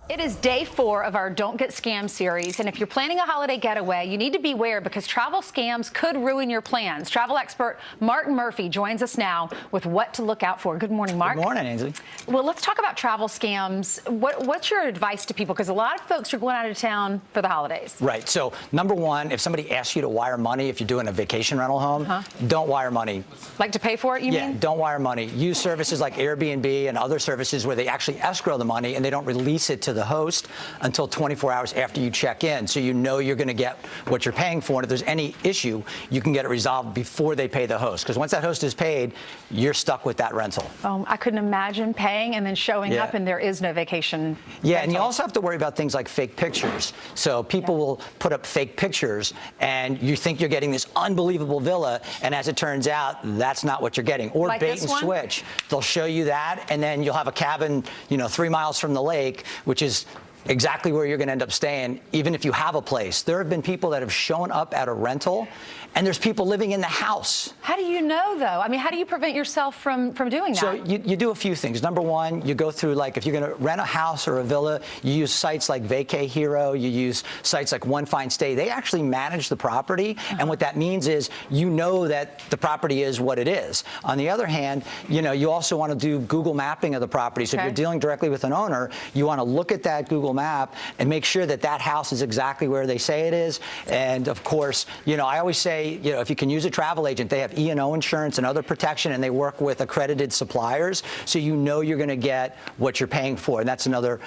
It is day 4 of our Don't Get Scammed series, and if you're planning a holiday getaway, you need to beware because travel scams could ruin your plans. Travel expert Mark Murphy joins us now with what to look out for. Good morning, Mark. Good morning, Ainsley. Well, let's talk about travel scams. What's your advice to people? Because a lot of folks are going out of town for the holidays. Right. So, number one, if somebody asks you to wire money, if you're doing a vacation rental home, don't wire money. Like to pay for it, you mean? Yeah, don't wire money. Use services like Airbnb and other services where they actually escrow the money and they don't release it to the host until 24 hours after you check in. So you know you're going to get what you're paying for. And if there's any issue, you can get it resolved before they pay the host. Because once that host is paid, you're stuck with that rental. I couldn't imagine paying and then showing up and there is no vacation rental. And you also have to worry about things like fake pictures. So people will put up fake pictures and you think you're getting this unbelievable villa, and as it turns out, that's not what you're getting. Or like bait and switch. They'll show you that, and then you'll have a cabin, 3 miles from the lake, which is exactly where you're going to end up staying, even if you have a place. There have been people that have shown up at a rental, and there's people living in the house. How do you know, though? I mean, how do you prevent yourself from doing that? So you do a few things. Number one, you go through, like, if you're going to rent a house or a villa, you use sites like Vacay Hero, you use sites like One Fine Stay. They actually manage the property, and what that means is you know that the property is what it is. On the other hand, you also want to do Google mapping of the property. So if you're dealing directly with an owner, you want to look at that Google map and make sure that that house is exactly where they say it is. And of course, I always say, if you can use a travel agent, they have E&O insurance and other protection, and they work with accredited suppliers, so you're going to get what you're paying for. And that's another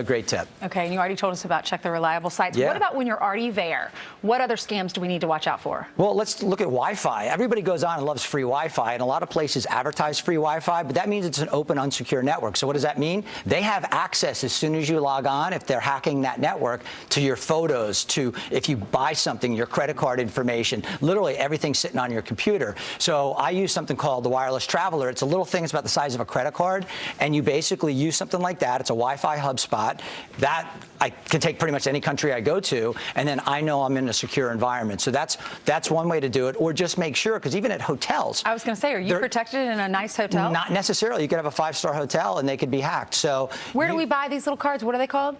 great tip. Okay, and you already told us about check the reliable sites. Yeah. What about when you're already there? What other scams do we need to watch out for? Well, let's look at Wi-Fi. Everybody goes on and loves free Wi-Fi, and a lot of places advertise free Wi-Fi, but that means it's an open, unsecure network. So what does that mean? They have access as soon as you log on, if they're hacking that network, to your photos, to if you buy something, your credit card information, literally everything sitting on your computer. So I use something called the Wireless Traveler. It's a little thing, it's about the size of a credit card, and you basically use something like that. It's a Wi-Fi hotspot that I can take pretty much any country I go to, and then I know I'm in a secure environment. So that's one way to do it. Or just make sure, because even at hotels, I was going to say, are you protected in a nice hotel? Not necessarily. You could have a 5-star hotel and they could be hacked. So where do we buy these little cards? What are they called?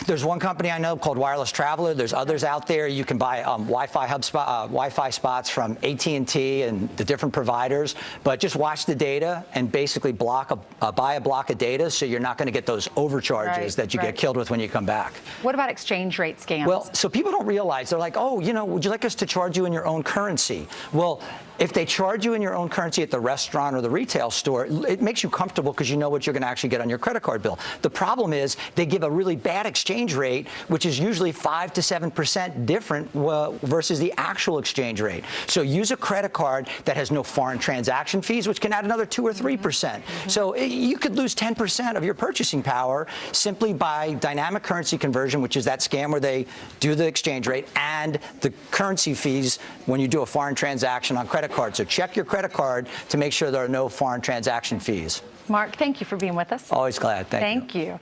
There's one company I know called Wireless Traveler. There's others out there. You can buy Wi-Fi spots from AT&T and the different providers, but just watch the data and basically buy a block of data, so you're not going to get those overcharges that you get killed with when you come back. What about exchange rate scams? Well, so people don't realize, they're like, oh, would you like us to charge you in your own currency? Well, if they charge you in your own currency at the restaurant or the retail store, it makes you comfortable because you know what you're going to actually get on your credit card bill. The problem is they give a really bad exchange rate, which is usually 5 to 7% different versus the actual exchange rate. So use a credit card that has no foreign transaction fees, which can add another 2 or 3%. So you could lose 10% of your purchasing power simply by dynamic currency conversion, which is that scam where they do the exchange rate and the currency fees when you do a foreign transaction on credit card. So check your credit card to make sure there are no foreign transaction fees. Mark, thank you for being with us. Always glad. Thank you. Thank you.